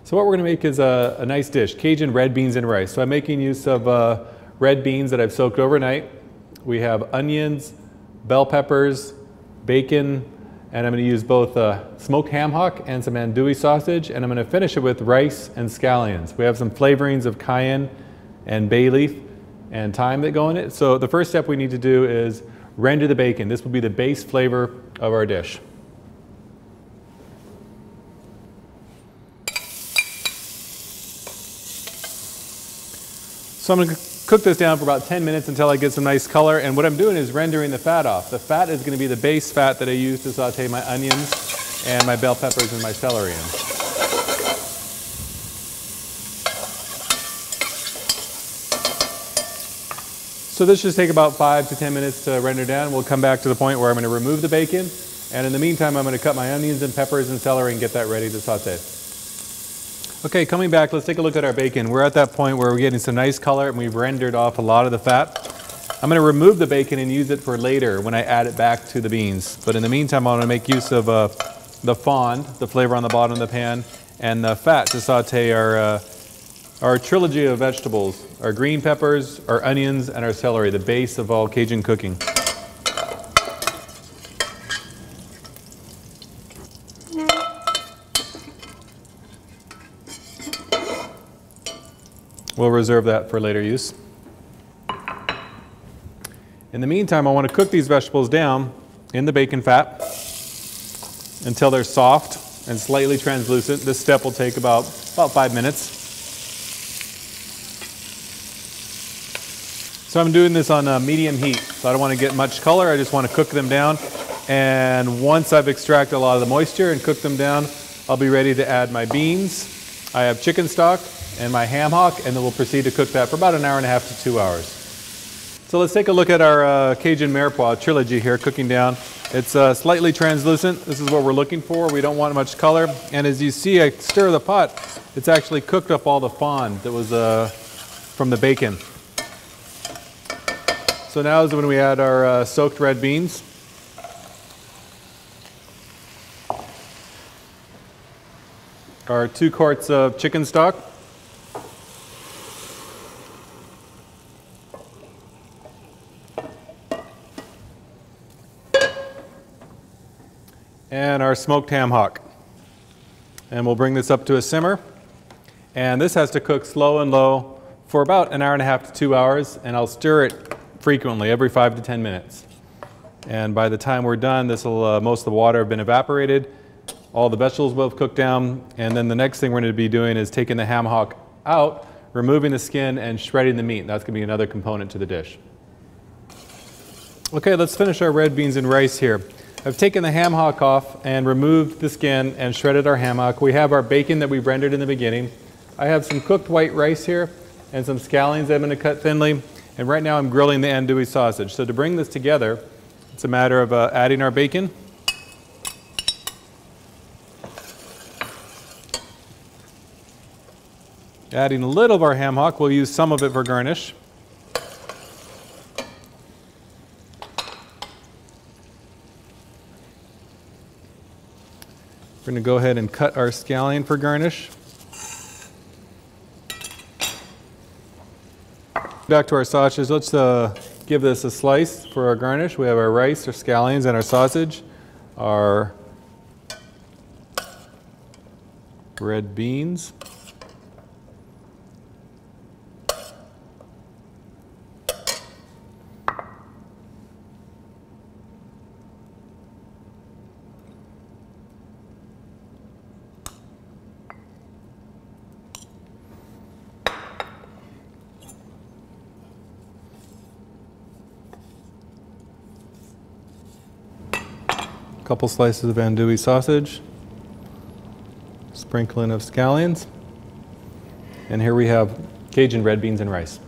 So what we're going to make is a nice dish, Cajun red beans and rice. So I'm making use of red beans that I've soaked overnight. We have onions, bell peppers, bacon, and I'm going to use both smoked ham hock and some andouille sausage, and I'm going to finish it with rice and scallions. We have some flavorings of cayenne and bay leaf and thyme that go in it. So the first step we need to do is render the bacon. This will be the base flavor of our dish. So I'm going to cook this down for about 10 minutes until I get some nice color, and what I'm doing is rendering the fat off. The fat is going to be the base fat that I use to saute my onions and my bell peppers and my celery in. So this should take about 5 to 10 minutes to render down. We'll come back to the point where I'm going to remove the bacon, and in the meantime I'm going to cut my onions and peppers and celery and get that ready to saute. Okay, coming back, let's take a look at our bacon. We're at that point where we're getting some nice color and we've rendered off a lot of the fat. I'm going to remove the bacon and use it for later when I add it back to the beans. But in the meantime, I want to make use of the fond, the flavor on the bottom of the pan, and the fat to saute our trilogy of vegetables, our green peppers, our onions, and our celery, the base of all Cajun cooking. We'll reserve that for later use. In the meantime, I want to cook these vegetables down in the bacon fat until they're soft and slightly translucent. This step will take about 5 minutes. So I'm doing this on medium heat. So I don't want to get much color. I just want to cook them down. And once I've extracted a lot of the moisture and cooked them down, I'll be ready to add my beans. I have chicken stock and my ham hock, and then we'll proceed to cook that for about 1.5 hours to 2 hours. So let's take a look at our Cajun mirepoix trilogy here, cooking down. It's slightly translucent. This is what we're looking for. We don't want much color. And as you see, I stir the pot. It's actually cooked up all the fond that was from the bacon. So now is when we add our soaked red beans. Our 2 quarts of chicken stock. And our smoked ham hock. And we'll bring this up to a simmer. And this has to cook slow and low for about 1.5 hours to 2 hours, and I'll stir it frequently, every 5 to 10 minutes. And by the time we're done, most of the water have been evaporated, all the vegetables will have cooked down, and then the next thing we're going to be doing is taking the ham hock out, removing the skin, and shredding the meat. That's going to be another component to the dish. Okay, let's finish our red beans and rice here. I've taken the ham hock off and removed the skin and shredded our ham hock. We have our bacon that we've rendered in the beginning. I have some cooked white rice here and some scallions that I'm going to cut thinly. And right now I'm grilling the andouille sausage. So to bring this together, it's a matter of adding our bacon. Adding a little of our ham hock. We'll use some of it for garnish. We're going to go ahead and cut our scallion for garnish. Back to our sausages. Let's give this a slice for our garnish. We have our rice, our scallions, and our sausage. Our red beans. Couple slices of andouille sausage, sprinkling of scallions, and here we have Cajun red beans and rice.